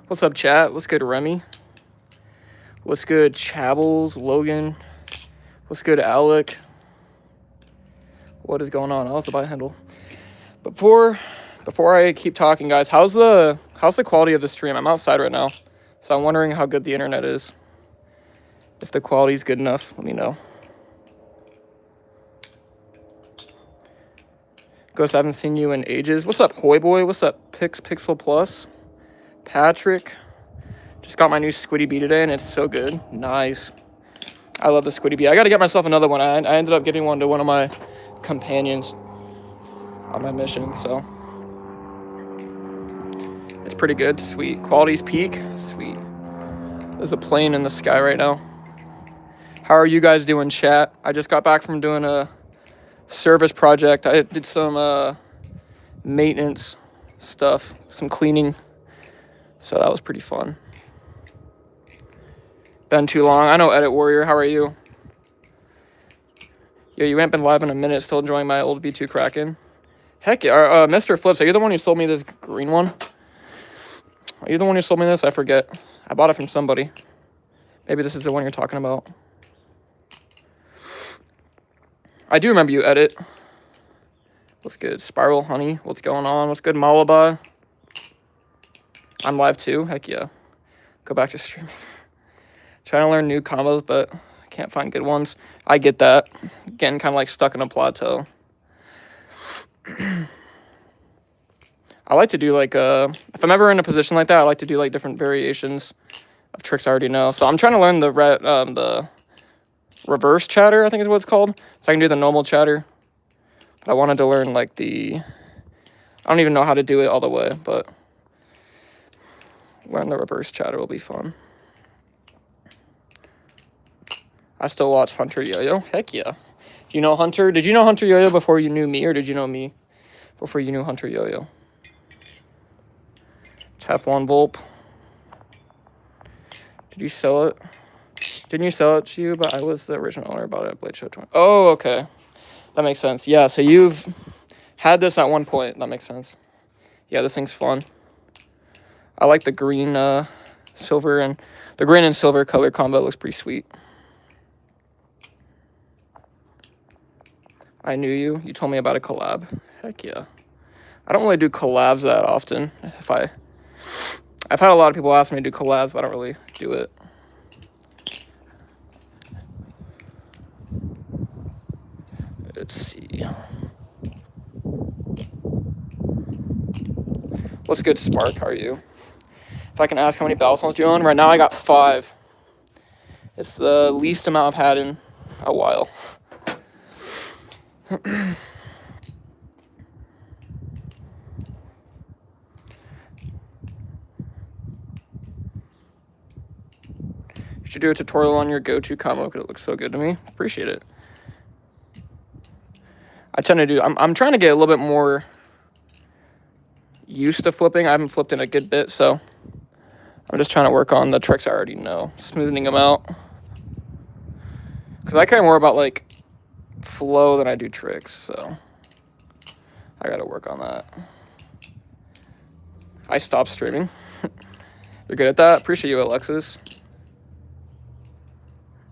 What's up, chat? What's good, Remy? What's good, Chabbles, Logan? What's good, Alec? What is going on? How's the buy handle? Before I keep talking, guys, how's the quality of the stream? I'm outside right now, so I'm wondering how good the internet is. If the quality is good enough, let me know. Ghost, I haven't seen you in ages. What's up, Hoy Boy? What's up, Pixel Plus? Patrick. Just got my new Squiddy Bee today, and it's so good. Nice. I love the Squiddy Bee. I got to get myself another one. I ended up giving one to one of my companions on my mission, so it's pretty good. Sweet. Quality's peak. Sweet. There's a plane in the sky right now. How are you guys doing, chat? I just got back from doing a service project. I did some maintenance stuff, some cleaning, so that was pretty fun. Been too long. I know, Edit Warrior. How are you? Yo, you ain't been live in a minute. Still enjoying my old V2 Kraken. Heck yeah. Mr. Flips, are you the one who sold me this green one? Are you the one who sold me this? I forget. I bought it from somebody. Maybe this is the one you're talking about. I do remember you, Edit. What's good? Spiral Honey. What's going on? What's good, Malabai? I'm live too. Heck yeah. Go back to streaming. Trying to learn new combos, but I can't find good ones. I get that. Getting kind of like stuck in a plateau. I like to do like, if I'm ever in a position like that, I like to do like different variations of tricks I already know. So I'm trying to learn the reverse chatter, I think is what it's called. So I can do the normal chatter. But I wanted to learn like I don't even know how to do it all the way, but learn the reverse chatter will be fun. I still watch Hunter Yo-Yo. Heck yeah. Do you know Hunter? Did you know Hunter Yo-Yo before you knew me, or did you know me before you knew Hunter Yo-Yo? Teflon Volp. Did you sell it? Didn't you sell it to you? But I was the original owner about it at Blade Show 20. Oh, okay. That makes sense. Yeah, so you've had this at one point. That makes sense. Yeah, this thing's fun. I like the green, silver, and the green and silver color combo looks pretty sweet. I knew you. You told me about a collab. Heck yeah. I don't really do collabs that often. I've had a lot of people ask me to do collabs, but I don't really do it. Let's see. What's good, Spark? How are you? If I can ask, how many battle songs do you own? Right now I got 5. It's the least amount I've had in a while. You should do a tutorial on your go-to combo because it looks so good to me. Appreciate it. I tend to do, I'm trying to get a little bit more used to flipping. I haven't flipped in a good bit, so I'm just trying to work on the tricks I already know, smoothing them out. Because I care more about like flow than I do tricks, so I gotta work on that. I stopped streaming. You're good at that? Appreciate you, Alexis.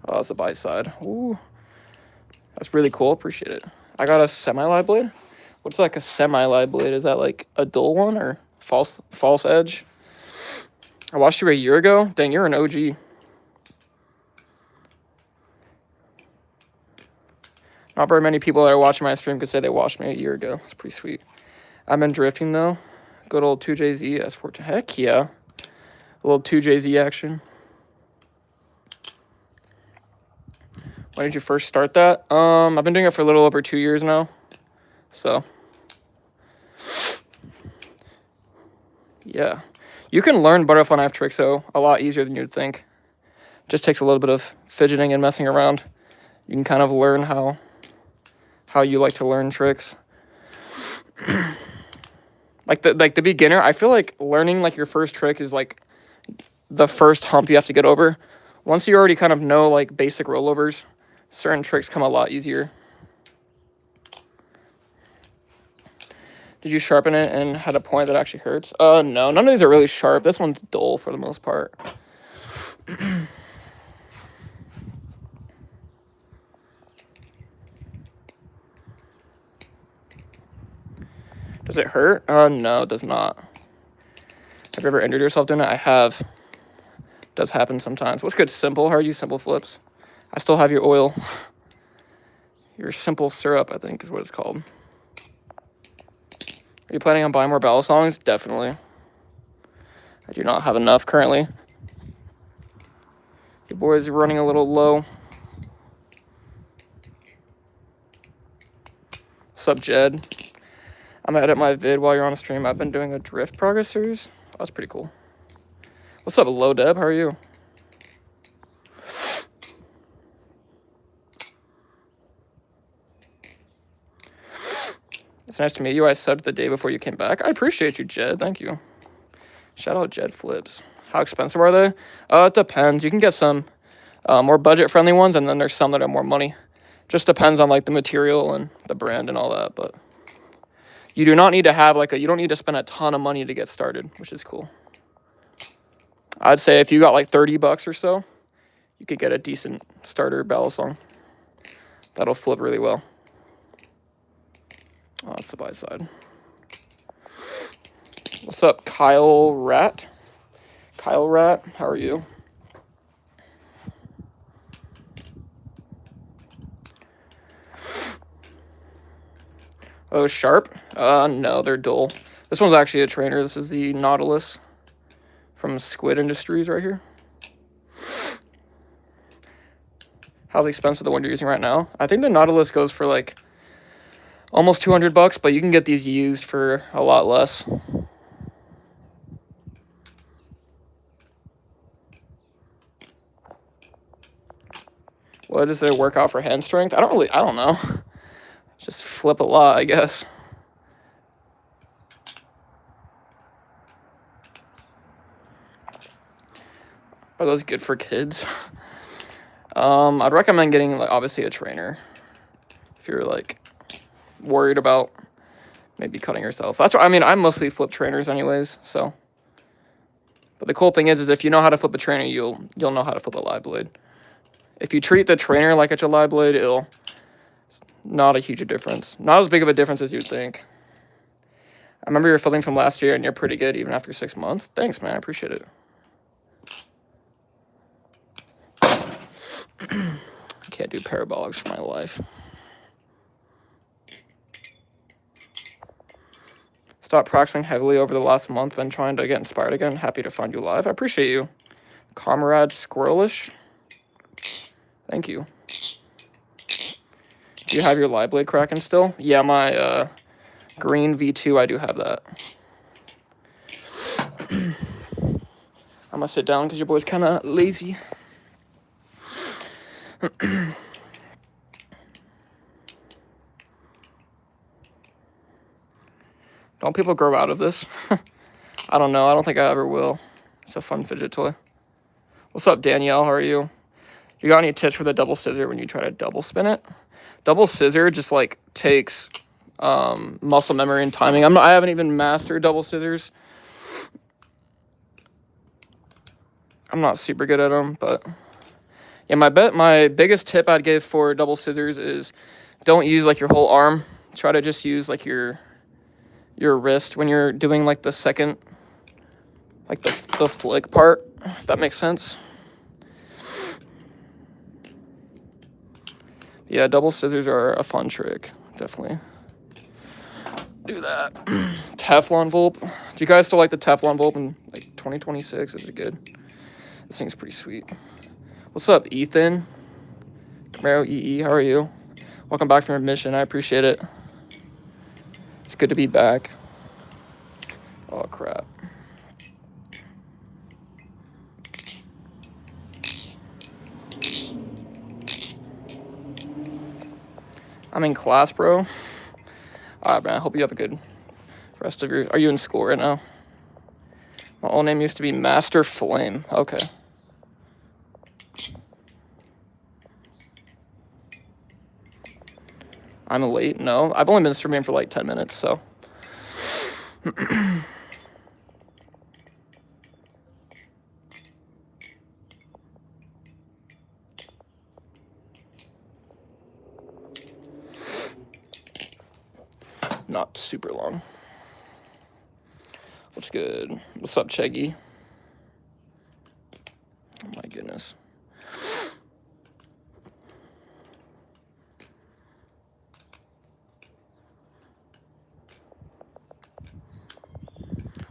Oh, that's the buy side. Ooh, that's really cool. Appreciate it. I got a semi-live blade. What's like a semi-live blade? Is that like a dull one or false edge? I watched you a year ago. Dang, you're an OG. Not very many people that are watching my stream could say they watched me a year ago. It's pretty sweet. I've been drifting though. Good old 2JZ S14. Heck yeah. A little 2JZ action. When did you first start that? I've been doing it for a little over 2 years now. So, yeah. You can learn butterfly knife tricks, though, a lot easier than you'd think. Just takes a little bit of fidgeting and messing around. You can kind of learn how you like to learn tricks. like the beginner, I feel like learning like your first trick is like the first hump you have to get over. Once you already kind of know like basic rollovers, certain tricks come a lot easier. Did you sharpen it and had a point that actually hurts? No, none of these are really sharp. This one's dull for the most part. Does it hurt? No, it does not. Have you ever injured yourself doing it? I have. It does happen sometimes. What's good? Simple? How are you, Simple Flips? I still have your oil. Your simple syrup, I think, is what it's called. Are you planning on buying more Balisongs? Definitely. I do not have enough currently. Your boy's running a little low. What's up, Jed? I'm gonna edit my vid while you're on a stream. I've been doing a drift progress series. Oh, that's pretty cool. What's up, Low Deb? How are you? It's nice to meet you. I subbed the day before you came back. I appreciate you, Jed. Thank you. Shout out Jed Flips. How expensive are they? It depends. You can get some more budget-friendly ones, and then there's some that are more money. Just depends on like the material and the brand and all that, but you do not need to have like you don't need to spend a ton of money to get started, which is cool. I'd say if you got like $30 or so, you could get a decent starter Balisong. That'll flip really well. Oh, that's the buy side. What's up, Kyle Rat? Kyle Rat, how are you? Oh, sharp? No, they're dull. This one's actually a trainer. This is the Nautilus from Squid Industries right here. How's expensive the one you're using right now? I think the Nautilus goes for like almost $200, but you can get these used for a lot less. What is their workout for hand strength? I don't know. Just flip a lot, I guess. Are those good for kids? I'd recommend getting like obviously a trainer if you're like worried about maybe cutting yourself. That's what I mean. I mostly flip trainers anyways, so. But the cool thing is if you know how to flip a trainer, you'll know how to flip a live blade. If you treat the trainer like a July blade, it'll not a huge difference. Not as big of a difference as you'd think. I remember you're flipping from last year and you're pretty good even after 6 months. Thanks, man. I appreciate it. Can't do parabolics for my life. Stopped practicing heavily over the last month. Been trying to get inspired again. Happy to find you live. I appreciate you. Comrade Squirrelish. Thank you. Do you have your live blade cracking still? Yeah, my green V2, I do have that. I'm gonna sit down because your boy's kind of lazy. Don't people grow out of this? I don't know. I don't think I ever will. It's a fun fidget toy. What's up, Danielle? How are you? You got any tips for the double scissor when you try to double spin it? Double scissor just like takes muscle memory and timing. I haven't even mastered double scissors. I'm not super good at them, but yeah, my biggest tip I'd give for double scissors is don't use like your whole arm. Try to just use like your wrist when you're doing like the second, like the flick part, if that makes sense. Yeah, double scissors are a fun trick. Definitely do that. Teflon Volp. Do you guys still like the Teflon Volp in like 2026? Is it good? This thing's pretty sweet. What's up, Ethan? Camaro EE, how are you? Welcome back from your mission. I appreciate it. It's good to be back. Oh, crap. I'm in class, bro. All right, man. I hope you have a good rest of your... Are you in school right now? My old name used to be Master Flame. Okay. I'm late. No, I've only been streaming for like 10 minutes, so Not super long. What's good? What's up, Cheggy? Oh my goodness.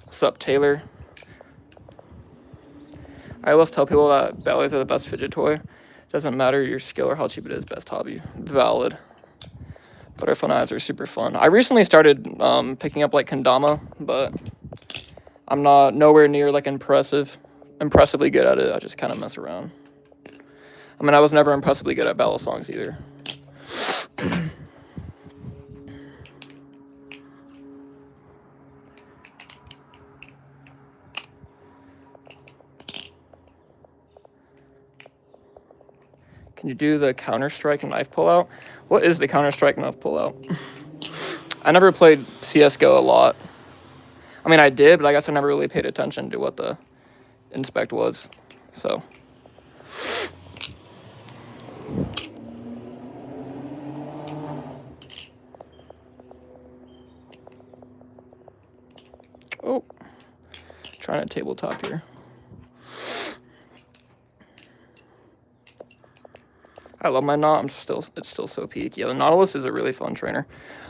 What's up, Taylor? I always tell people that Bally's are the best fidget toy. Doesn't matter your skill or how cheap it is, best hobby. Valid. Butterfly knives are super fun. I recently started picking up like kendama, but I'm not nowhere near like impressively good at it. I just kind of mess around. I mean, I was never impressively good at balisongs either. Can you do the Counter-Strike knife pullout? What is the Counter-Strike knife pullout? I never played CSGO a lot. I mean, I did, but I guess I never really paid attention to what the inspect was. So. Oh. Trying to tabletop here. I love my knot. It's still so peak. Yeah, the Nautilus is a really fun trainer.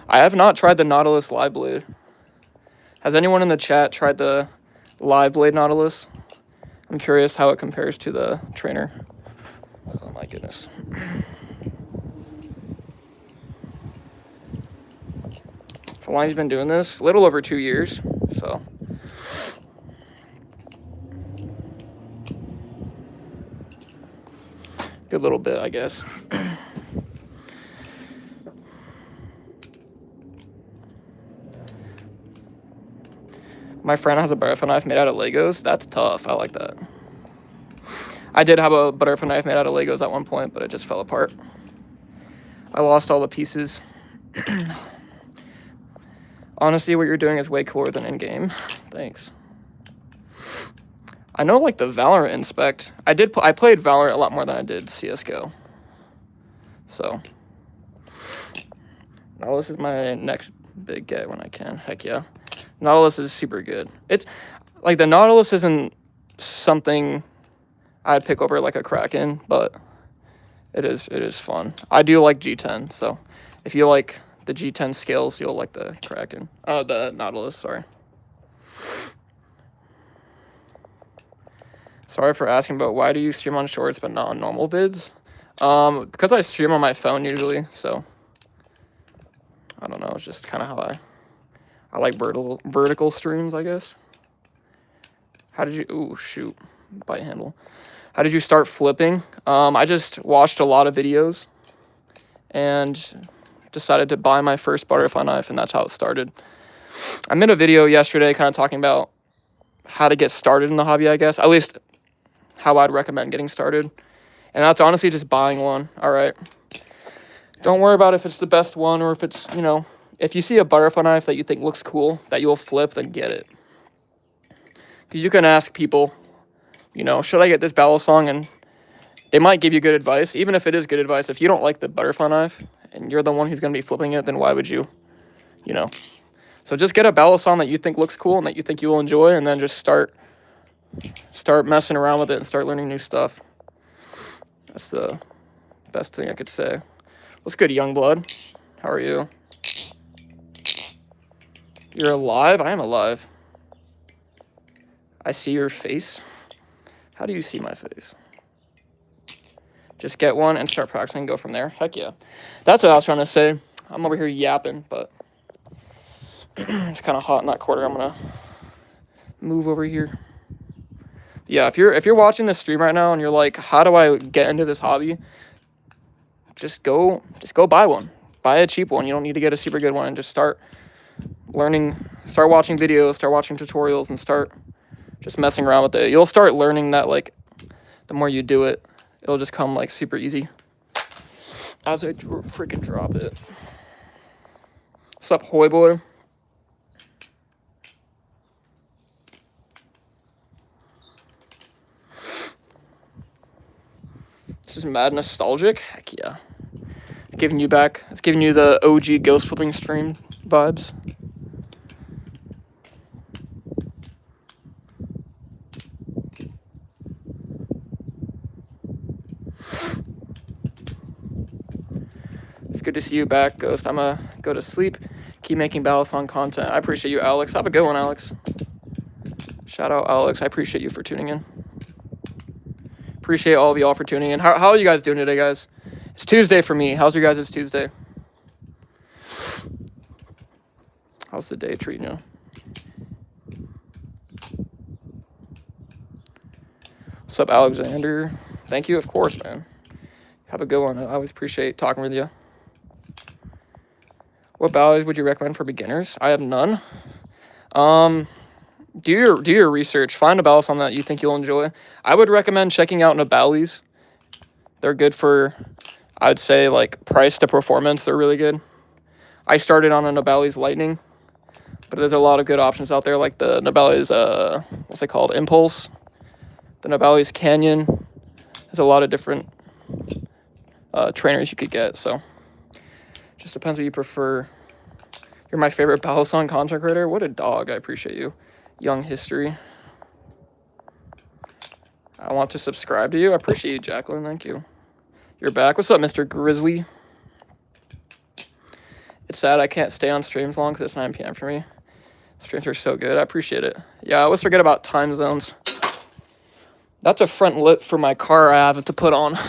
I have not tried the Nautilus Live Blade. Has anyone in the chat tried the Live Blade Nautilus? I'm curious how it compares to the trainer. Oh my goodness. How long have you been doing this? A little over 2 years, so. Good little bit, I guess. My friend has a butterfly knife made out of Legos. That's tough. I like that. I did have a butterfly knife made out of Legos at one point, but it just fell apart. I lost all the pieces. Honestly, what you're doing is way cooler than in-game. Thanks. I know, like, the Valorant inspect. I played Valorant a lot more than I did CSGO. So. Nautilus is my next big get when I can. Heck yeah. Nautilus is super good. It's, like, the Nautilus isn't something I'd pick over, like, a Kraken, but it is fun. I do like G10, so if you like the G10 scales, you'll like the Kraken. Oh, the Nautilus, sorry. Sorry for asking, but why do you stream on shorts but not on normal vids? Because I stream on my phone usually, so I don't know. It's just kind of how I like vertical streams, I guess. How did you? Ooh, shoot, bite handle. How did you start flipping? I just watched a lot of videos and decided to buy my first butterfly knife, and that's how it started. I made a video yesterday kind of talking about how to get started in the hobby, I guess. At least how I'd recommend getting started. And that's honestly just buying one, all right? Don't worry about if it's the best one or if it's, you know, if you see a butterfly knife that you think looks cool, that you'll flip, then get it. Because you can ask people, you know, should I get this balisong? And they might give you good advice. Even if it is good advice, if you don't like the butterfly knife and you're the one who's going to be flipping it, then why would you, you know? So just get a balisong that you think looks cool and that you think you will enjoy, and then just start messing around with it and start learning new stuff. That's the best thing I could say. What's good, Youngblood? How are you? You're alive? I am alive. I see your face. How do you see my face? Just get one and start practicing and go from there. Heck yeah. That's what I was trying to say. I'm over here yapping, but it's kind of hot in that corner. I'm going to move over here. Yeah, if you're watching this stream right now and you're like, how do I get into this hobby? Just go buy one. Buy a cheap one. You don't need to get a super good one, and just start learning, start watching videos, start watching tutorials, and start just messing around with it. You'll start learning that, like, the more you do it, it'll just come, like, super easy. As I freaking drop it. What's up, Hoy Boy? This is mad nostalgic. Heck yeah. It's giving you the OG ghost flipping stream vibes. It's good to see you back, Ghost. I'm gonna go to sleep. Keep making Battlesong content. I appreciate you, Alex. Have a good one, Alex. Shout out, Alex. I appreciate you for tuning in. Appreciate all of y'all for tuning in. How are you guys doing today, guys? It's Tuesday for me. How's your guys' Tuesday? How's the day treating you? What's up, Alexander? Thank you, of course, man. Have a good one. I always appreciate talking with you. What ballys would you recommend for beginners? I have none. Do your research. Find a Balisong that you think you'll enjoy. I would recommend checking out Nabali's. They're good for, I'd say, like, price to performance. They're really good. I started on a Nabali's Lightning, but there's a lot of good options out there, like the Nabali's, what's it called, Impulse. The Nabali's Canyon. There's a lot of different trainers you could get, so just depends what you prefer. You're my favorite Balisong content creator. What a dog. I appreciate you. Young History. I want to subscribe to you. I appreciate you, Jacqueline. Thank you. You're back. What's up, Mr. Grizzly? It's sad I can't stay on streams long because it's 9 p.m. for me. Streams are so good. I appreciate it. Yeah, I always forget about time zones. That's a front lip for my car I have to put on.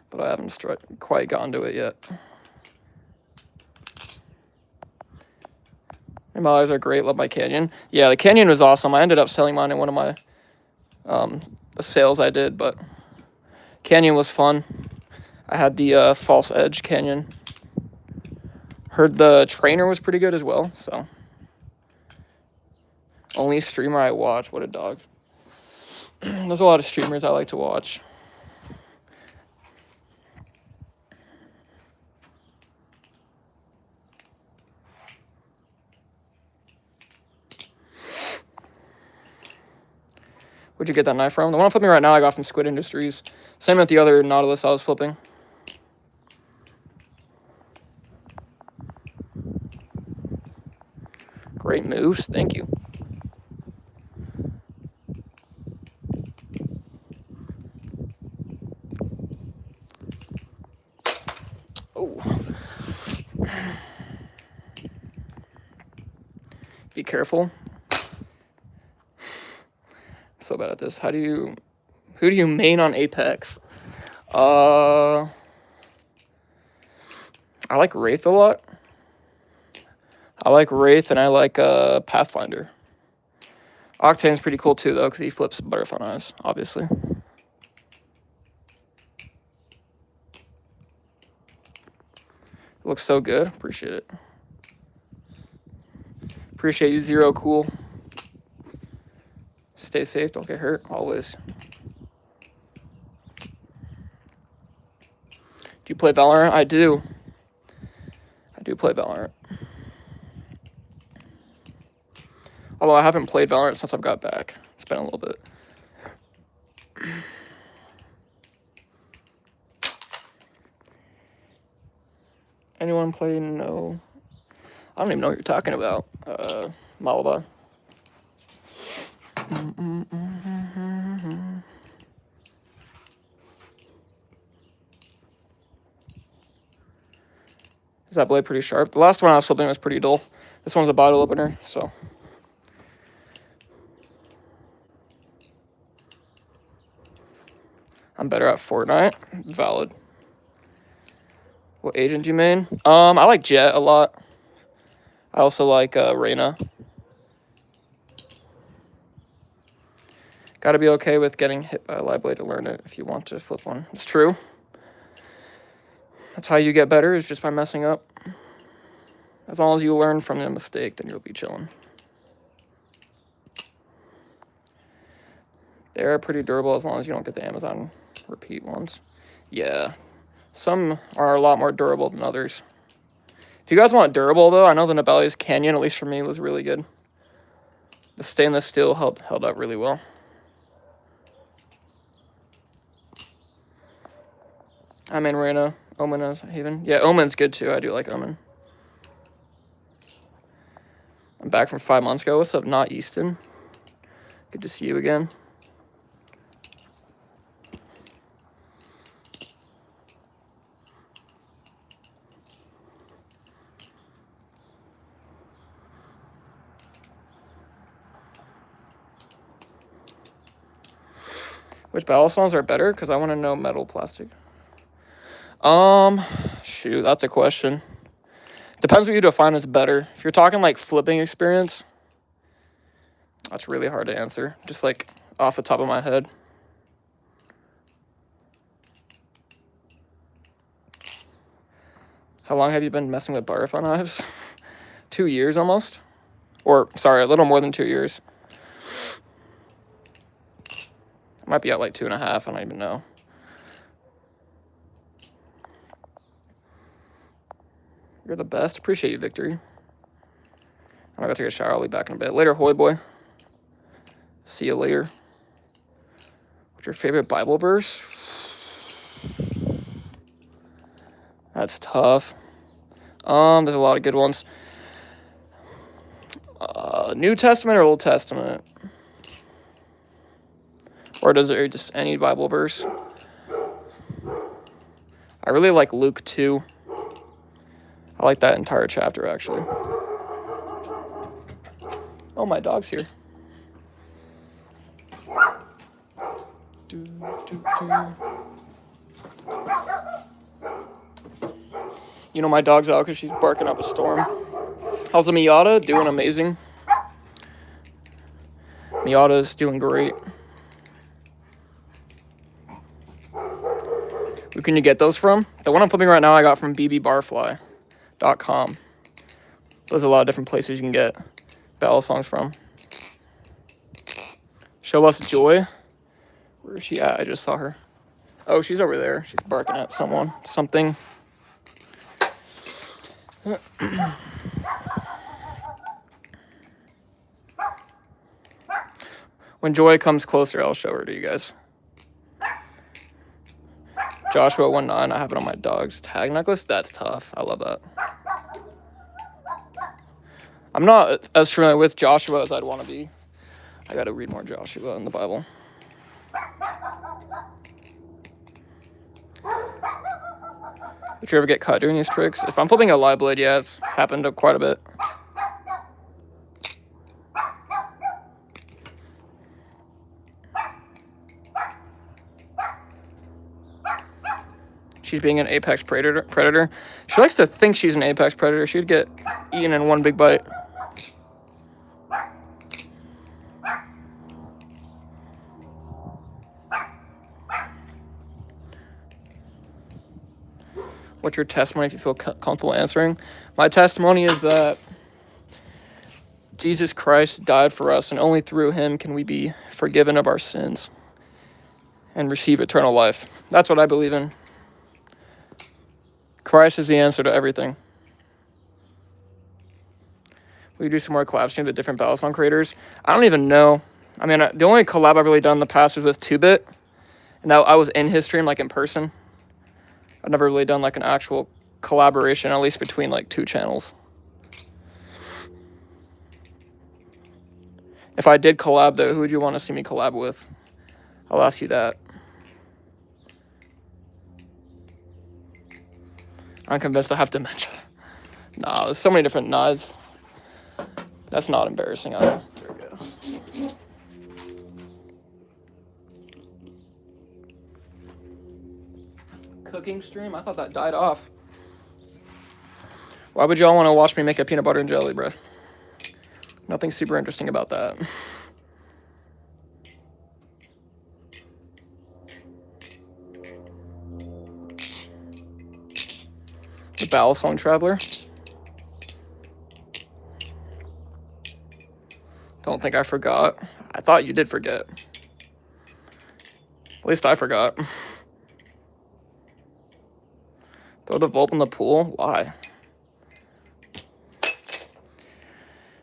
But I haven't quite gotten to it yet. My eyes are great. Love my Canyon. Yeah, the Canyon was awesome. I ended up selling mine in one of my the sales I did, but Canyon was fun. I had the False Edge Canyon. Heard the trainer was pretty good as well, so. Only streamer I watch. What a dog. There's a lot of streamers I like to watch. Where'd you get that knife from? The one I'm flipping right now I got from Squid Industries. Same with the other Nautilus I was flipping. Great moves. Thank you. Oh. Be careful. So bad at this. Who do you main on Apex? I like Wraith a lot. I like Wraith and I like Pathfinder. Octane's pretty cool too though, because he flips butterfly knives, obviously. It looks so good. Appreciate it. Appreciate you, Zero Cool. Stay safe, don't get hurt, always. Do you play Valorant? I do. I do play Valorant. Although I haven't played Valorant since I've got back. It's been a little bit. Anyone play? No. I don't even know what you're talking about. Malabar. Is that blade pretty sharp? The last one I was flipping was pretty dull. This one's a bottle opener, so. I'm better at Fortnite. Valid. What agent do you main? I like Jet a lot. I also like Reyna. Gotta be okay with getting hit by a live blade to learn it if you want to flip one. It's true. That's how you get better, is just by messing up. As long as you learn from the mistake, then you'll be chilling. They're pretty durable as long as you don't get the Amazon repeat ones. Yeah. Some are a lot more durable than others. If you guys want durable, though, I know the Nabali's Canyon, at least for me, was really good. The stainless steel held up really well. I'm in Reyna. Omen is Haven. Yeah, Omen's good too. I do like Omen. I'm back from 5 months ago. What's up, Not Easton? Good to see you again. Which battle songs are better? Because I want to know metal, plastic. Shoot, that's a question. Depends what you define as better. If you're talking like flipping experience, that's really hard to answer. Just like off the top of my head. How long have you been messing with butterfly knives? 2 years almost. Or, sorry, a little more than 2 years. I might be at like 2.5, I don't even know. You're the best. Appreciate you, Victory. I'm gonna go take a shower. I'll be back in a bit. Later, Hoy Boy. See you later. What's your favorite Bible verse? That's tough. There's a lot of good ones. New Testament or Old Testament? Or does it just any Bible verse? I really like Luke 2. I like that entire chapter, actually. Oh, my dog's here. You know my dog's out because she's barking up a storm. How's the Miata? Doing amazing. Miata's doing great. Who can you get those from? The one I'm flipping right now I got from bbbarfly.com. There's a lot of different places you can get battle songs from. Show Us Joy. Where is she at? I just saw her. Oh, she's over there. She's barking at someone. Something. When Joy comes closer, I'll show her to you guys. Joshua 1:9. I have it on my dog's tag necklace. That's tough. I love that. I'm not as familiar with Joshua as I'd want to be. I got to read more Joshua in the Bible. Did you ever get cut doing these tricks? If I'm flipping a live blade, yeah, it's happened quite a bit. She's being an apex predator. She likes to think she's an apex predator. She'd get eaten in one big bite. What's your testimony if you feel comfortable answering? My testimony is that Jesus Christ died for us, and only through him can we be forgiven of our sins and receive eternal life. That's what I believe in. Christ is the answer to everything. We do some more collab streams with different battle song creators. I don't even know. I mean, the only collab I've really done in the past was with 2-Bit, and that I was in his stream, like in person. I've never really done like an actual collaboration, at least between like 2 channels. If I did collab though, who would you want to see me collab with? I'll ask you that. I'm convinced I have dementia. Nah, there's so many different knives. That's not embarrassing either. There we go. Cooking stream? I thought that died off. Why would y'all want to watch me make a peanut butter and jelly bread? Nothing super interesting about that. The Battle Song Traveler. Don't think I forgot. I thought you did forget. At least I forgot. Throw the Volp in the pool? Why?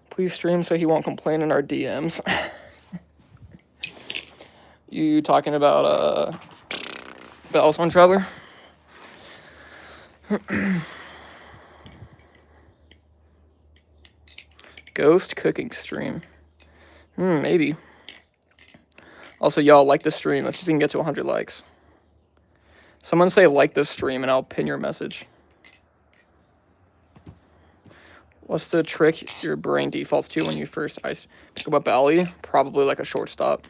Please stream so he won't complain in our DMs. You talking about Battle Song Traveler? Ghost cooking stream. Maybe. Also, y'all like the stream. Let's see if we can get to 100 likes. Someone say like this stream and I'll pin your message. What's the trick your brain defaults to when you first pick up a belly? Probably like a shortstop.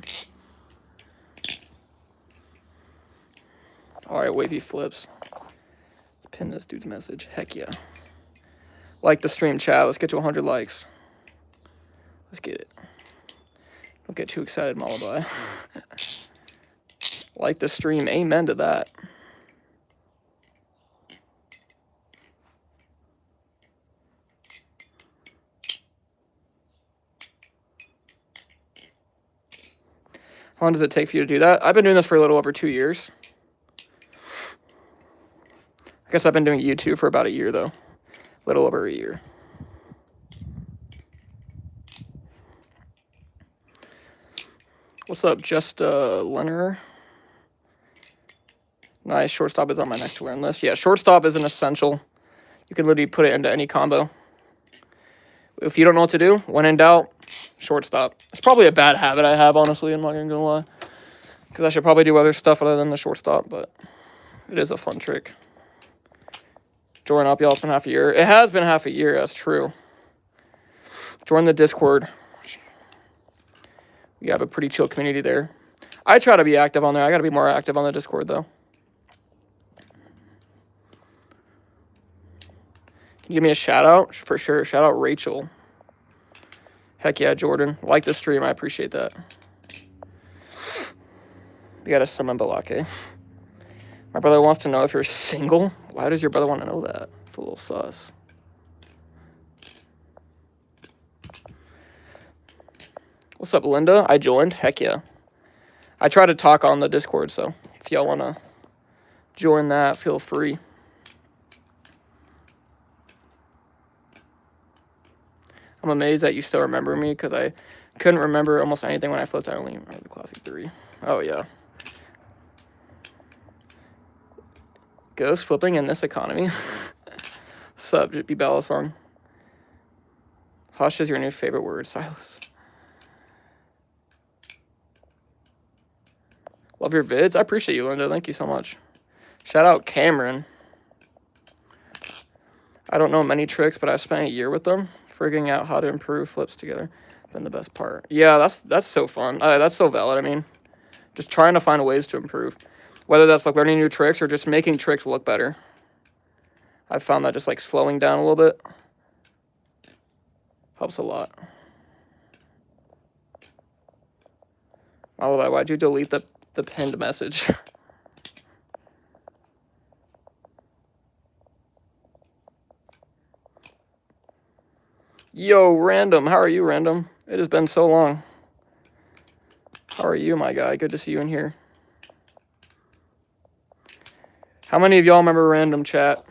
Alright, wavy flips. Let's pin this dude's message. Heck yeah. Like the stream, chat. Let's get to 100 likes. Let's get it. Don't get too excited, Malabai. Like the stream. Amen to that. How long does it take for you to do that? I've been doing this for a little over 2 years. I guess I've been doing YouTube for about a year, though. A little over a year. What's up, just Leonard? Nice, shortstop is on my next to learn list. Yeah, shortstop is an essential. You can literally put it into any combo. If you don't know what to do, when in doubt, shortstop. It's probably a bad habit I have, honestly, I'm not gonna lie. Because I should probably do other stuff other than the shortstop, but it is a fun trick. Join up, y'all, it's been half a year. It has been half a year, that's true. Join the Discord. We have a pretty chill community there. I try to be active on there. I gotta be more active on the Discord, though. Can you give me a shout out? For sure. Shout out Rachel. Heck yeah, Jordan. Like the stream. I appreciate that. We got a summon Balake. My brother wants to know if you're single. Why does your brother want to know that? It's a little sus. What's up, Linda? I joined. Heck yeah. I try to talk on the Discord, so if y'all want to join that, feel free. I'm amazed that you still remember me because I couldn't remember almost anything when I flipped. I only remember the Classic 3. Oh, yeah. Ghost flipping in this economy. Sup, JP Bella song. Hush is your new favorite word, Silas. Love your vids. I appreciate you, Linda. Thank you so much. Shout out Cameron. I don't know many tricks, but I've spent a year with them. Figuring out how to improve flips together. Been the best part. Yeah, that's so fun. That's so valid. I mean, just trying to find ways to improve. Whether that's like learning new tricks or just making tricks look better. I've found that just like slowing down a little bit helps a lot. All of that. Why'd you delete the pinned message? Yo, Random. How are you, Random? It has been so long. How are you, my guy? Good to see you in here. How many of y'all remember Random, chat?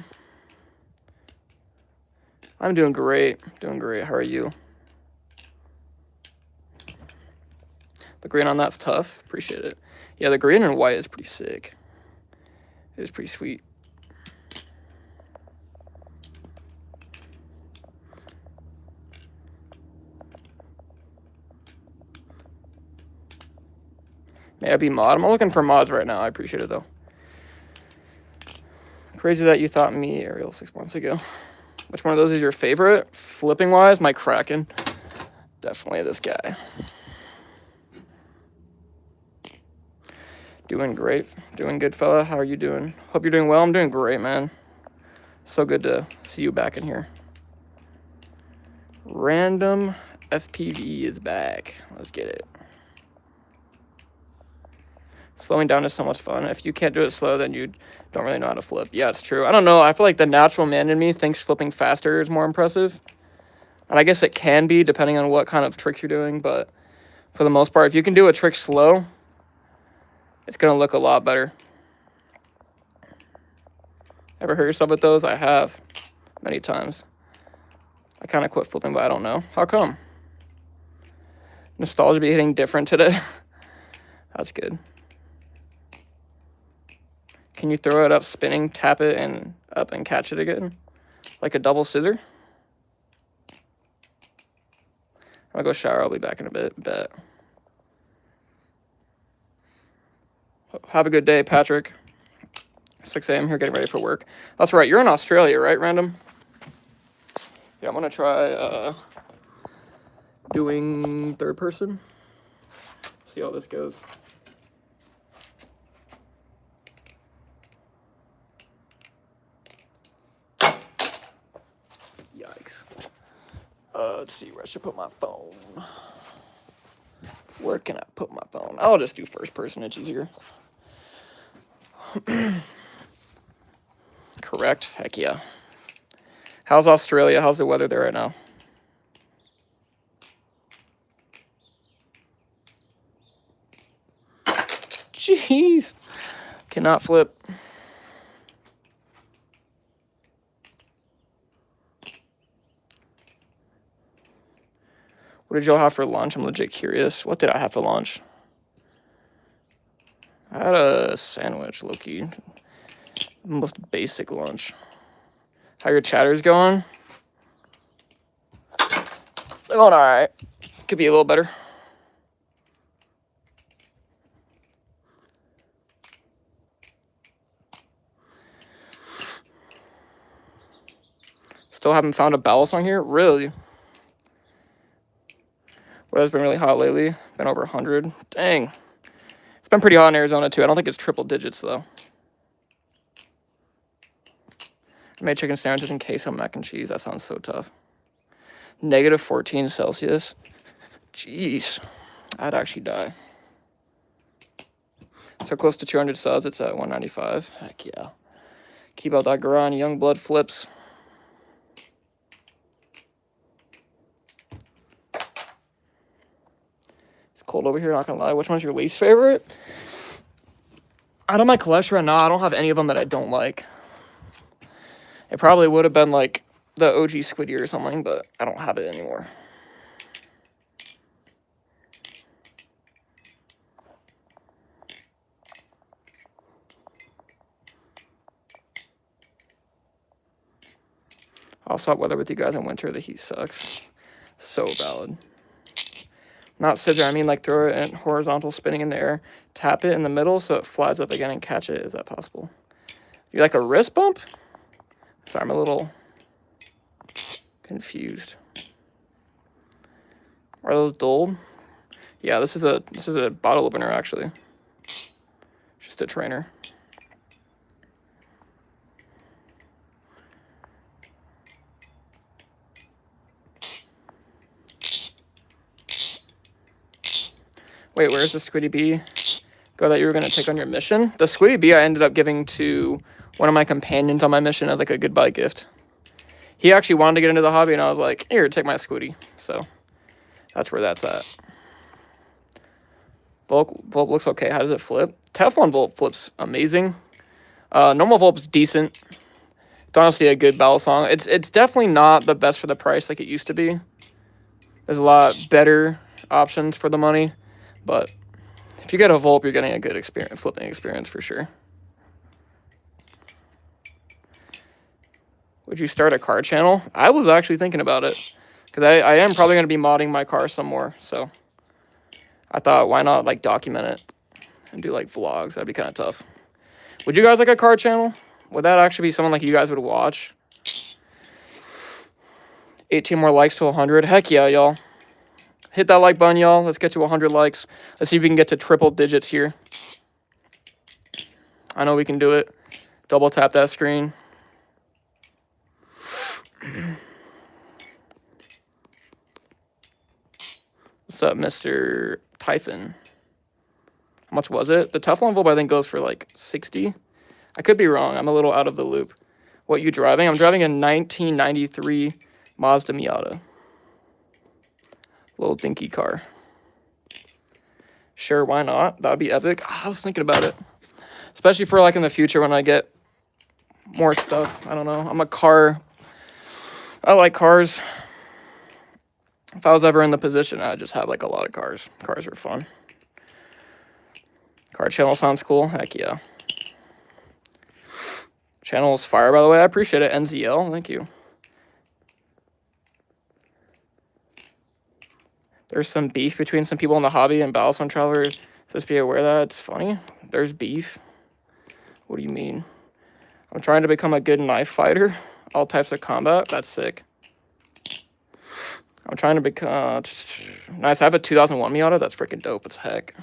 I'm doing great. Doing great. How are you? The green on that's tough. Appreciate it. Yeah, the green and white is pretty sick. It is pretty sweet. May I be mod? I'm looking for mods right now. I appreciate it, though. Crazy that you thought me, Ariel, 6 months ago. Which one of those is your favorite? Flipping-wise, my Kraken. Definitely this guy. Doing great. Doing good, fella. How are you doing? Hope you're doing well. I'm doing great, man. So good to see you back in here. Random FPV is back. Let's get it. Slowing down is so much fun. If you can't do it slow, then you don't really know how to flip. Yeah, it's true. I don't know. I feel like the natural man in me thinks flipping faster is more impressive. And I guess it can be, depending on what kind of tricks you're doing. But for the most part, if you can do a trick slow, it's going to look a lot better. Ever hurt yourself with those? I have. Many times. I kind of quit flipping, but I don't know. How come? Nostalgia be hitting different today. That's good. Can you throw it up spinning, tap it, and up and catch it again. Like a double scissor. I'm gonna go shower. I'll be back in a bit. Bet. Have a good day, Patrick. 6 a.m. here getting ready for work. That's right. You're in Australia, right, Random? Yeah, I'm gonna try doing third person. See how this goes. Yikes. Let's see where I should put my phone. Where can I put my phone? I'll just do first person. It's easier. Correct. Heck yeah. How's Australia? How's the weather there right now? Jeez. Cannot flip. What did y'all have for lunch? I'm legit curious. What did I have for lunch? I had a sandwich, low-key. Most basic lunch. How your chatters going? They're going alright. Could be a little better. Still haven't found a ballast song here? Really? Weather's been really hot lately. Been over 100. Dang. It's been pretty hot in Arizona, too. I don't think it's triple digits, though. I made chicken sandwiches in queso mac and cheese. That sounds so tough. Negative 14 Celsius. Jeez. I'd actually die. So close to 200 subs. It's at 195. Heck yeah. Keep out that grind. Young blood flips. Cold over here, not gonna lie. Which one's your least favorite? Out of my collection right now, I don't have any of them that I don't like. It probably would have been like the OG Squiddy or something, but I don't have it anymore. I'll swap weather with you guys in winter. The heat sucks. So valid. Not scissor, I mean like throw it in horizontal, spinning in the air. Tap it in the middle so it flies up again and catch it. Is that possible? You like a wrist bump? Sorry, I'm a little confused. Are those dulled? Yeah, this is a bottle opener actually. Just a trainer. Wait, where's the Squiddy Bee go that you were going to take on your mission? The Squiddy Bee I ended up giving to one of my companions on my mission as like a goodbye gift. He actually wanted to get into the hobby, and I was like, here, take my Squiddy. So that's where that's at. Volp looks okay. How does it flip? Teflon Volp flips amazing. Normal Volp's decent. It's honestly a good battle song. It's definitely not the best for the price like it used to be. There's a lot better options for the money. But if you get a Volp, you're getting a good experience, flipping experience for sure. Would you start a car channel? I was actually thinking about it. Because I am probably going to be modding my car some more. So I thought, why not like document it and do like vlogs? That'd be kind of tough. Would you guys like a car channel? Would that actually be someone like you guys would watch? 18 more likes to 100. Heck yeah, y'all. Hit that like button, y'all. Let's get to 100 likes. Let's see if we can get to triple digits here. I know we can do it. Double tap that screen. What's up, Mr. Typhon? How much was it? The Teflon Volp, I think, goes for like 60. I could be wrong. I'm a little out of the loop. What you driving? I'm driving a 1993 Mazda Miata. Little dinky car. Sure, why not? That would be epic. I was thinking about it. Especially for like in the future when I get more stuff. I don't know. I'm a car. I like cars. If I was ever in the position, I'd just have like a lot of cars. Cars are fun. Car channel sounds cool. Heck yeah. Channel is fire, by the way. I appreciate it. NZL, thank you. There's some beef between some people in the hobby, and Battlezone Traveler says be aware of that. It's funny. There's beef. What do you mean? I'm trying to become a good knife fighter. All types of combat. That's sick. I'm trying to become... nice. I have a 2001 Miata. That's freaking dope as heck.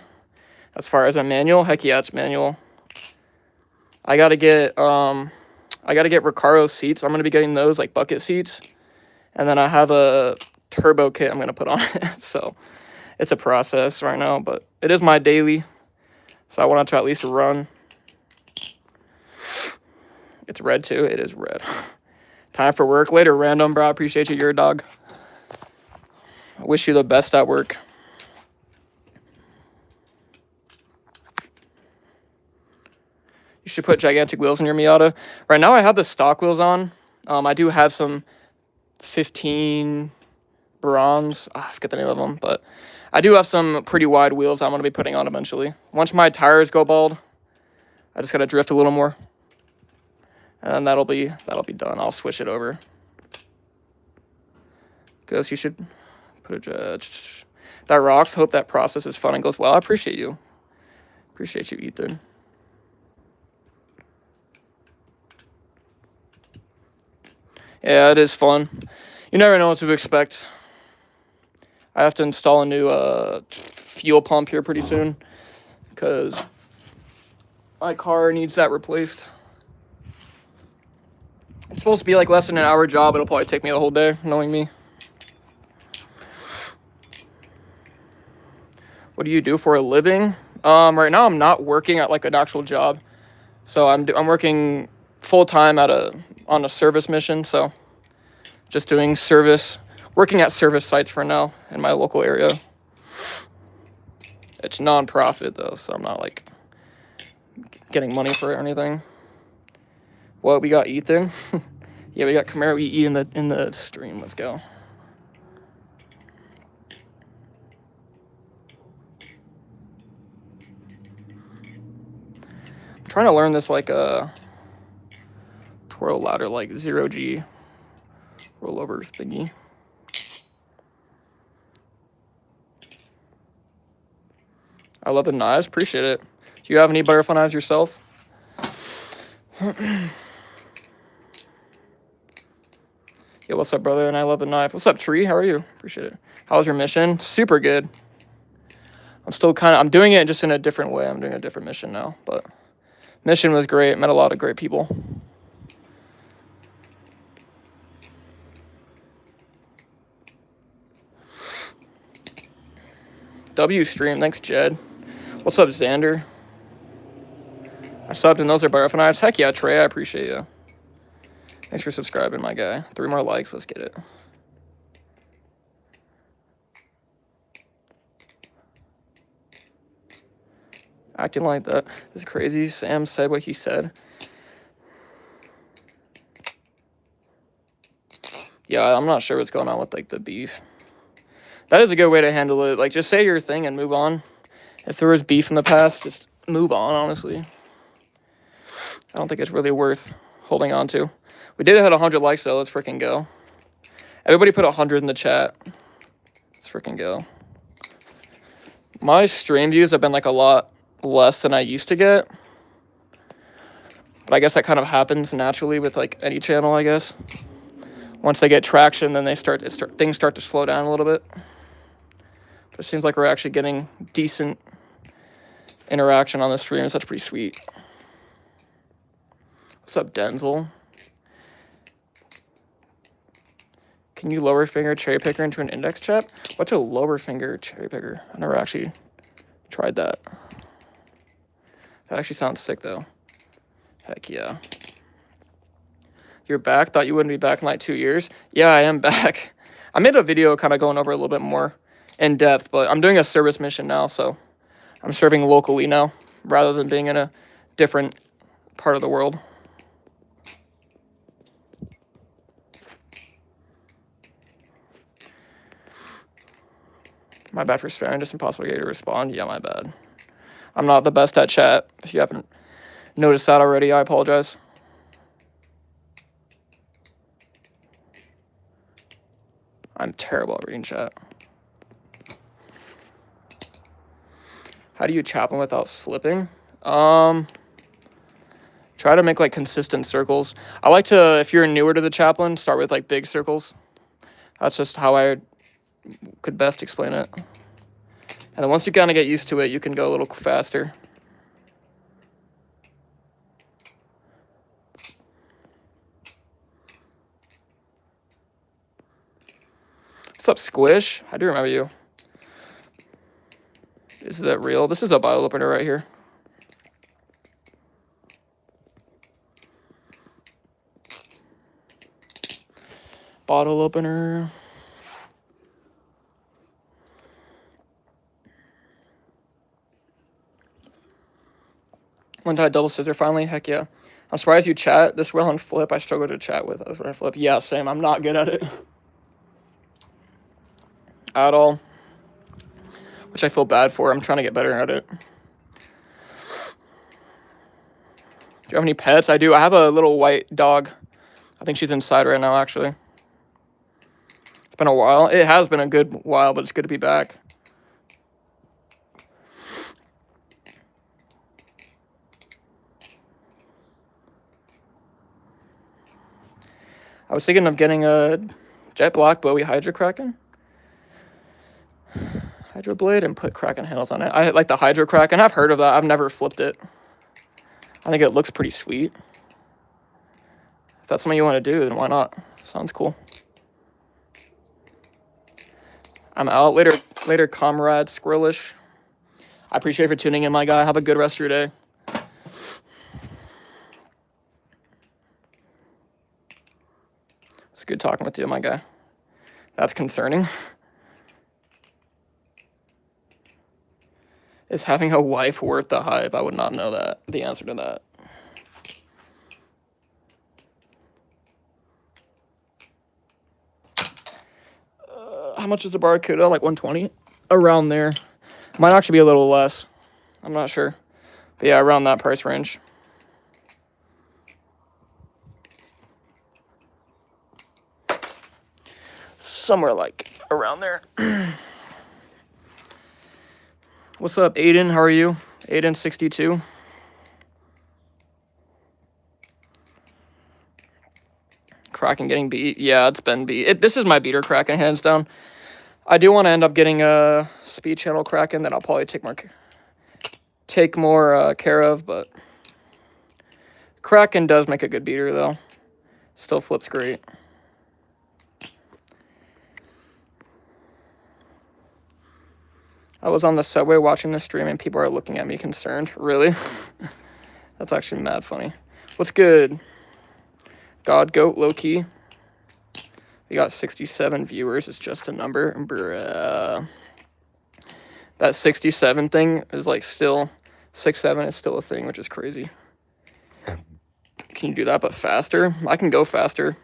As far as a manual, heck yeah, it's manual. I gotta get Recaro seats. I'm gonna be getting those, like bucket seats. And then I have a turbo kit I'm gonna put on it. So it's a process right now, but it is my daily. So I wanted to at least run. It's red too. It is red. Time for work. Later, random, bro. I appreciate you. You're a dog. I wish you the best at work. You should put gigantic wheels in your Miata. Right now I have the stock wheels on. I do have some 15 bronze. I forget the name of them, but I do have some pretty wide wheels I'm going to be putting on eventually. Once my tires go bald, I just got to drift a little more. And then that'll be done. I'll switch it over. Because you should put a... That rocks. Hope that process is fun and goes well. I appreciate you. Appreciate you, Ethan. Yeah, it is fun. You never know what to expect. I have to install a new fuel pump here pretty soon. Because my car needs that replaced. It's supposed to be like less than an hour job. It'll probably take me the whole day, knowing me. What do you do for a living? Right now I'm not working at like an actual job. So I'm working full time on a service mission. So just doing service, working at service sites for now in my local area. It's non-profit though, so I'm not like getting money for it or anything. What, we got Ethan? Yeah, we got Camaro EE in the stream. Let's go. I'm trying to learn this like twirl ladder, like 0G rollover thingy. I love the knives. Appreciate it. Do you have any butterfly knives yourself? Yo, what's up, brother? And I love the knife. What's up, Tree? How are you? Appreciate it. How's your mission? Super good. I'm doing it just in a different way. I'm doing a different mission now, but mission was great. Met a lot of great people. W stream. Thanks, Jed. What's up, Xander? I subbed and those are butterfly knives. Heck yeah, Trey. I appreciate you. Thanks for subscribing, my guy. 3 more likes. Let's get it. Acting like that is crazy. Sam said what he said. Yeah, I'm not sure what's going on with like the beef. That is a good way to handle it. Like, just say your thing and move on. If there was beef in the past, just move on, honestly. I don't think it's really worth holding on to. We did hit 100 likes, though. Let's freaking go. Everybody put 100 in the chat. Let's freaking go. My stream views have been like a lot less than I used to get. But I guess that kind of happens naturally with like any channel, I guess. Once they get traction, then things start to slow down a little bit. But it seems like we're actually getting decent interaction on the stream. So that's pretty sweet. What's up, Denzel? Can you lower finger cherry picker into an index chap? What's a lower finger cherry picker? I never actually tried that. That actually sounds sick, though. Heck yeah. You're back? Thought you wouldn't be back in like 2 years. Yeah, I am back. I made a video kind of going over a little bit more in depth, but I'm doing a service mission now, so I'm serving locally now rather than being in a different part of the world. My bad for sparing. Just impossible to get you to respond. Yeah, my bad. I'm not the best at chat. If you haven't noticed that already, I apologize. I'm terrible at reading chat. How do you chap them without slipping? Try to make like consistent circles. I like to, if you're newer to the chaplain, start with like big circles. That's just how I could best explain it. And then once you kind of get used to it, you can go a little faster. What's up, Squish? I do remember you. Is that real? This is a bottle opener right here. Bottle opener. One-tie double scissor finally. Heck yeah. I'm surprised you chat this well on flip. I struggle to chat with us when I flip. Yeah, same. I'm not good at it. At all. Which I feel bad for. I'm trying to get better at it. Do you have any pets? I do. I have a little white dog. I think she's inside right now, actually. It's been a while. It has been a good while, but it's good to be back. I was thinking of getting a Jet Black Bowie Hydro Kraken. Hydro Blade and put Kraken handles on it. I like the Hydro Kraken. I've heard of that. I've never flipped it. I think it looks pretty sweet. If that's something you want to do, then why not? Sounds cool. I'm out. Later, comrade Squirrelish. I appreciate you for tuning in, my guy. Have a good rest of your day. It's good talking with you, my guy. That's concerning. Is having a wife worth the hype? I would not know that. The answer to that. How much is the Barracuda? Like 120? Around there. Might actually be a little less. I'm not sure. But yeah, around that price range. Somewhere like around there. What's up, Aiden? How are you? Aiden62. Kraken getting beat. Yeah, it's been beat. This is my beater Kraken, hands down. I do want to end up getting a speed channel Kraken that I'll probably take more care of, but Kraken does make a good beater, though. Still flips great. I was on the subway watching the stream, and people are looking at me concerned. Really? That's actually mad funny. What's good? God Goat, low-key. We got 67 viewers. It's just a number. Bruh. That 67 thing is like still... 6'7" is still a thing, which is crazy. Can you do that, but faster? I can go faster.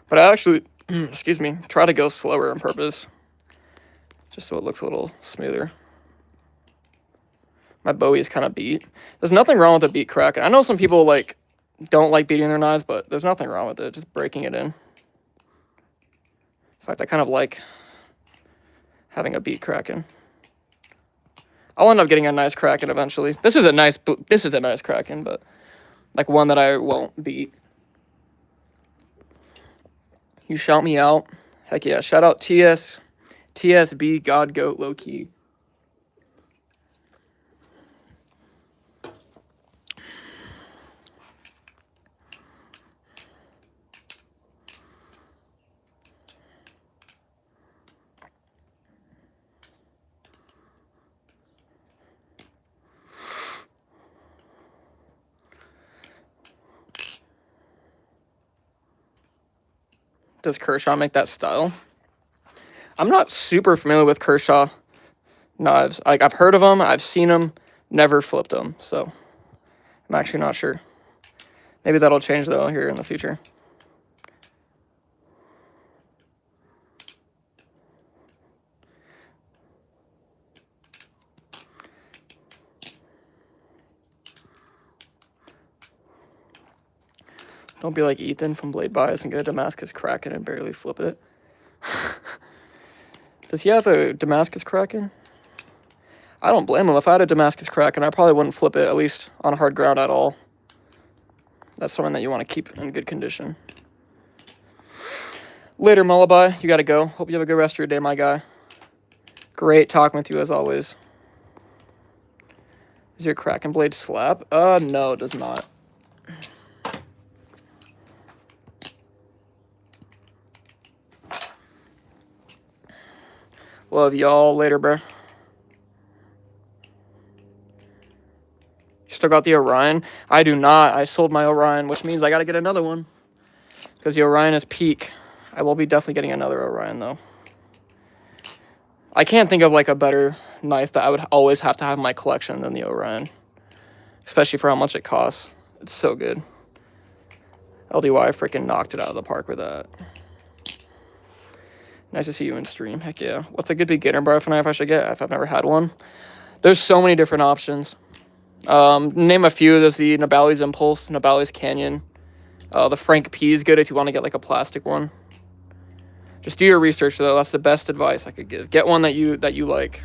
But I actually, excuse me, try to go slower on purpose. Just so it looks a little smoother. My Bowie is kind of beat. There's nothing wrong with a beat Kraken. I know some people like don't like beating their knives, but there's nothing wrong with it. Just breaking it in. In fact, I kind of like having a beat Kraken. I'll end up getting a nice Kraken eventually. This is a nice Kraken, but like one that I won't beat. You shout me out. Heck yeah. Shout out TSB, God Goat, low key. Does Kershaw make that style? I'm not super familiar with Kershaw knives. Like, I've heard of them, I've seen them, never flipped them, so I'm actually not sure. Maybe that'll change, though, here in the future. Don't be like Ethan from Blade Bias and get a Damascus Kraken and barely flip it. Does he have a Damascus Kraken? I don't blame him. If I had a Damascus Kraken, I probably wouldn't flip it, at least on hard ground at all. That's something that you want to keep in good condition. Later, Mullaby. You got to go. Hope you have a good rest of your day, my guy. Great talking with you, as always. Does your Kraken blade slap? No, it does not. Love y'all. Later, bro. Still got the Orion? I do not. I sold my Orion, which means I got to get another one. Because the Orion is peak. I will be definitely getting another Orion, though. I can't think of, like, a better knife that I would always have to have in my collection than the Orion. Especially for how much it costs. It's so good. LDY freaking knocked it out of the park with that. Nice to see you in stream. Heck yeah. What's a good beginner barf knife I should get if I've never had one? There's so many different options. Name a few. There's the Nabali's Impulse, Nabali's Canyon. The Frank P is good if you want to get like a plastic one. Just do your research though. That's the best advice I could give. Get one that you like.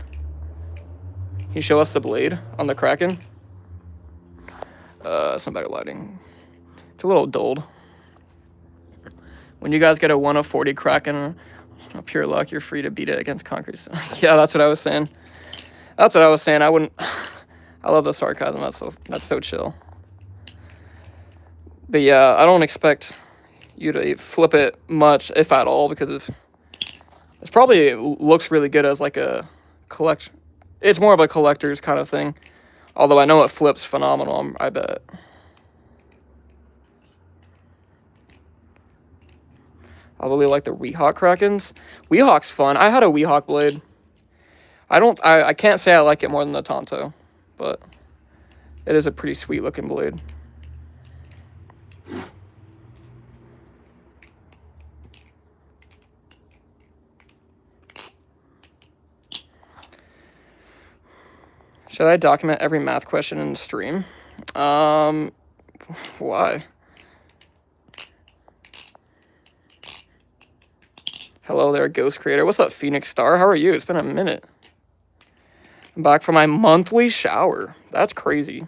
Can you show us the blade on the Kraken? Some better lighting. It's a little dulled. When you guys get a 1 of 40 Kraken, pure luck, you're free to beat it against concrete. Yeah, that's what I was saying. That's what I was saying. I wouldn't. I love the sarcasm. That's so chill. But yeah, I don't expect you to flip it much, if at all, because it's probably looks really good as like a collection. It's more of a collector's kind of thing. Although I know it flips phenomenal, I bet. I really like the Weehawk Krakens. Weehawk's fun. I had a Weehawk blade. I can't say I like it more than the Tonto, but it is a pretty sweet looking blade. Should I document every math question in the stream? Why? Hello there, Ghost Creator. What's up, Phoenix Star? How are you? It's been a minute. I'm back from my monthly shower. That's crazy.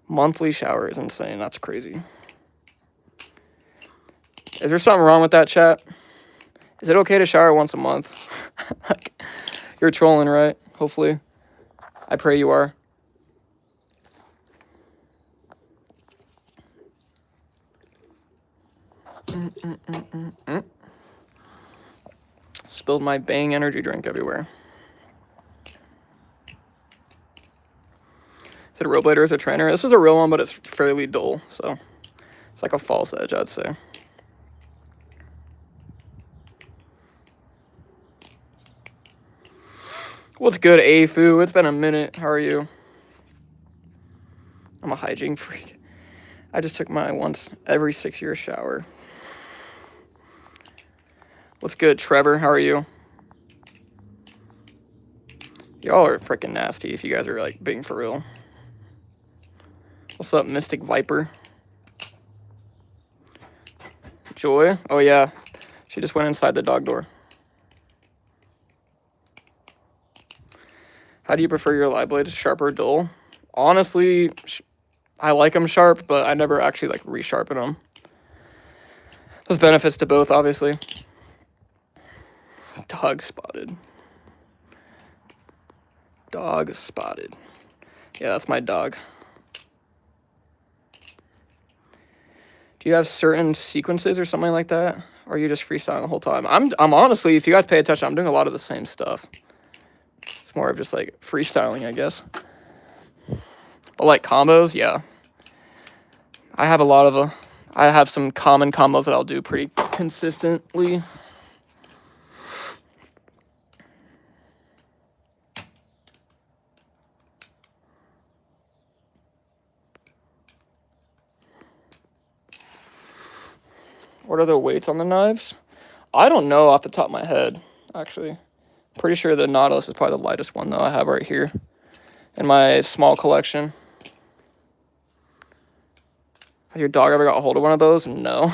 Monthly shower is insane. That's crazy. Is there something wrong with that, chat? Is it okay to shower once a month? You're trolling, right? Hopefully. I pray you are. Spilled my Bang energy drink everywhere. Is it a real blade or is it a trainer? This is a real one, but it's fairly dull, so it's like a false edge, I'd say. What's good, Afu? It's been a minute. How are you? I'm a hygiene freak. I just took my once every 6-year shower. What's good, Trevor? How are you? Y'all are freaking nasty if you guys are like being for real. What's up, Mystic Viper? Joy? Oh yeah, she just went inside the dog door. How do you prefer your live blades, sharp or dull? Honestly, I like them sharp, but I never actually like resharpen them. There's benefits to both, obviously. Dog spotted. Dog spotted. Yeah, that's my dog. Do you have certain sequences or something like that? Or are you just freestyling the whole time? I'm honestly, if you guys pay attention, I'm doing a lot of the same stuff. It's more of just like freestyling, I guess. But like combos, yeah. I have some common combos that I'll do pretty consistently. What are the weights on the knives? I don't know off the top of my head, actually. Pretty sure the Nautilus is probably the lightest one, though, I have right here in my small collection. Has your dog ever got a hold of one of those? No.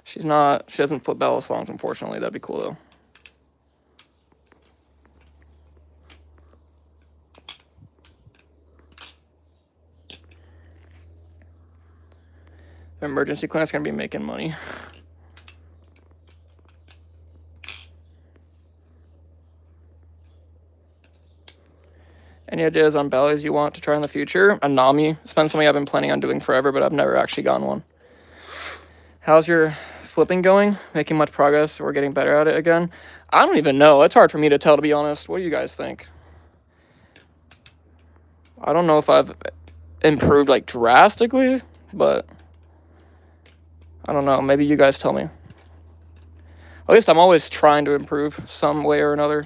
She doesn't flip Bella songs, unfortunately. That'd be cool, though. emergency clinic's gonna be making money. Any ideas on bellies you want to try in the future? A NAMI. It's been something I've been planning on doing forever, but I've never actually gotten one. How's your flipping going? Making much progress or getting better at it again? I don't even know. It's hard for me to tell, to be honest. What do you guys think? I don't know if I've improved like drastically, but I don't know. Maybe you guys tell me. At least I'm always trying to improve some way or another.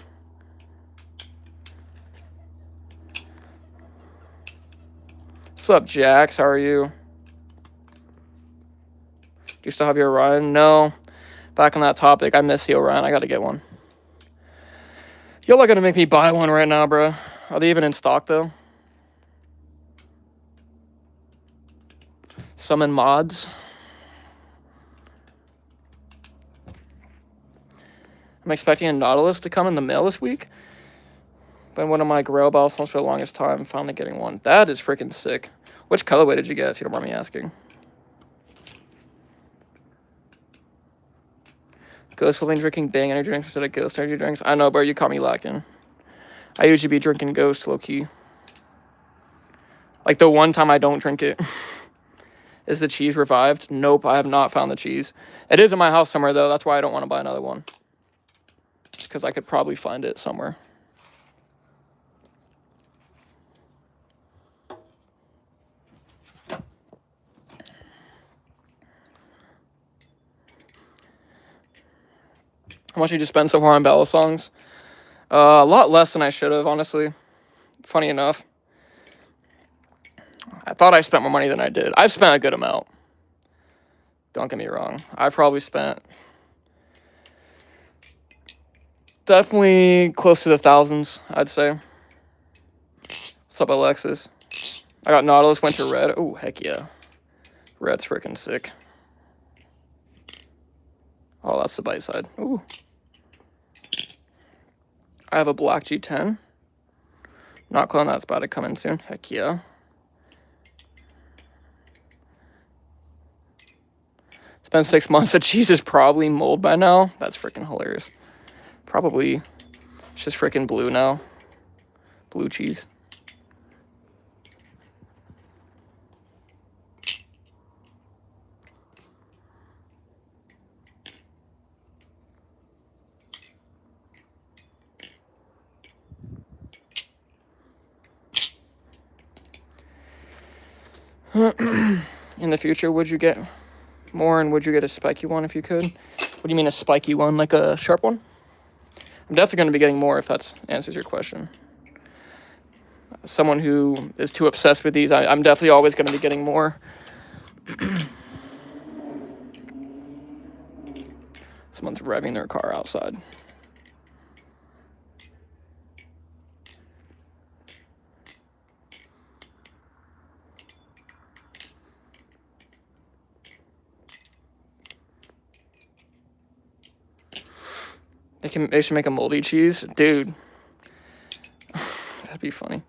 What's up, Jax? How are you? Do you still have your Orion? No. Back on that topic, I miss the Orion. I gotta get one. Y'all are gonna make me buy one right now, bro. Are they even in stock, though? Summon mods. I'm expecting a Nautilus to come in the mail this week. Been one of my Grail Balsams for the longest time. Finally getting one. That is freaking sick. Which colorway did you get, if you don't mind me asking? Ghost living drinking Bang energy drinks instead of Ghost energy drinks. I know, bro. You caught me lacking. I usually be drinking Ghost low-key. Like, the one time I don't drink it. Is the cheese revived? Nope, I have not found the cheese. It is in my house somewhere, though. That's why I don't want to buy another one. Because I could probably find it somewhere. How much did you spend so far on Bella songs? A lot less than I should have, honestly. Funny enough. I thought I spent more money than I did. I've spent a good amount. Don't get me wrong. I've probably spent definitely close to the thousands, I'd say. What's up, Alexis? I got Nautilus, went to red. Oh, heck yeah. Red's freaking sick. Oh, that's the bite side. Ooh. I have a black G10. Not clone, that's about to come in soon. Heck yeah. It's been 6 months. The cheese is probably mold by now. That's freaking hilarious. Probably. It's just freaking blue now. Blue cheese. In the future, would you get more, and would you get a spiky one if you could? What do you mean a spiky one, like a sharp one? I'm definitely going to be getting more if that answers your question. Someone who is too obsessed with these, I'm definitely always going to be getting more. Someone's revving their car outside. They should make a moldy cheese. Dude. That'd be funny.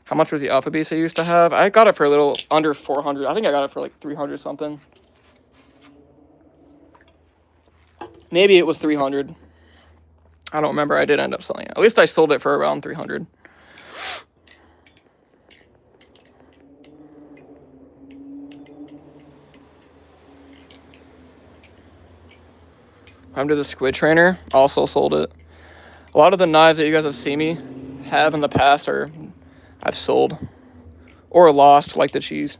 How much was the Alpha Beast I used to have? I got it for a little under 400. I think I got it for like 300 something. Maybe it was 300. I don't remember. I did end up selling it. At least I sold it for around 300. I'm to the Squid Trainer. Also sold it. A lot of the knives that you guys have seen me have in the past I've sold or lost, like the cheese.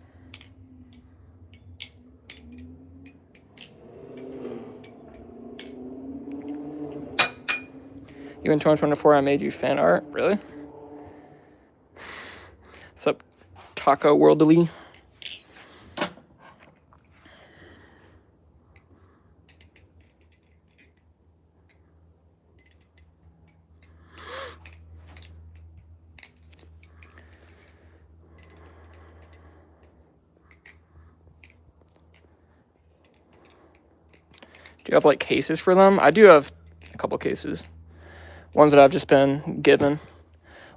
You in 2024, I made you fan art. Really? What's up, Taco Worldly? Do you have like cases for them? I do have a couple cases. Ones that I've just been given.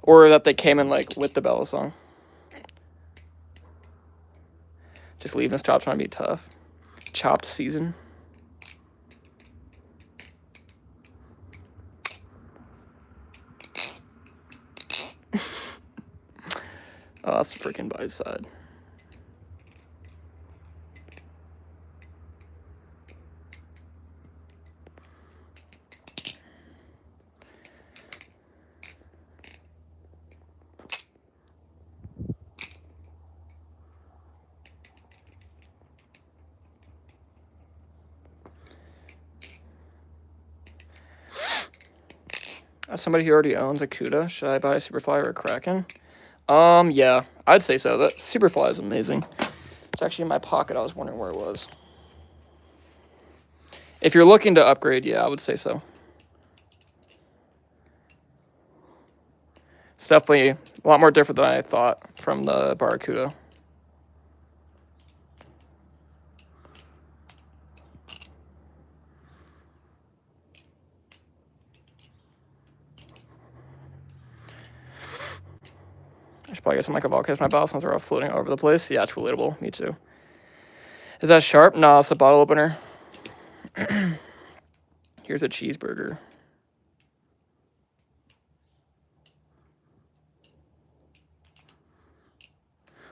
Or that they came in like with the Bella song. Just leaving this chopped might be tough. Chopped season. Oh, that's freaking by his side. As somebody who already owns a Cuda, should I buy a Superfly or a Kraken? Yeah, I'd say so. That Superfly is amazing. It's actually in my pocket. I was wondering where it was. If you're looking to upgrade, yeah, I would say so. It's definitely a lot more different than I thought from the Barracuda. I should probably get some Michael Volquez my bottle since they're all floating all over the place. Yeah, it's relatable. Me too. Is that sharp? Nah, it's a bottle opener. Here's a cheeseburger.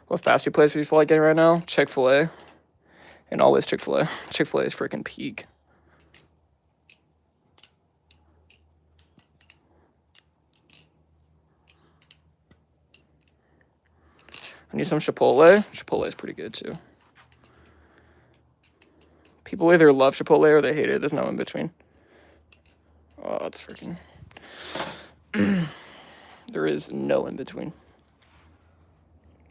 What fast food place do you feel like getting right now? Chick-fil-A. And always Chick-fil-A. Chick-fil-A is freaking peak. I need some Chipotle. Chipotle is pretty good too. People either love Chipotle or they hate it. There's no in between. Oh, it's freaking... There is no in between.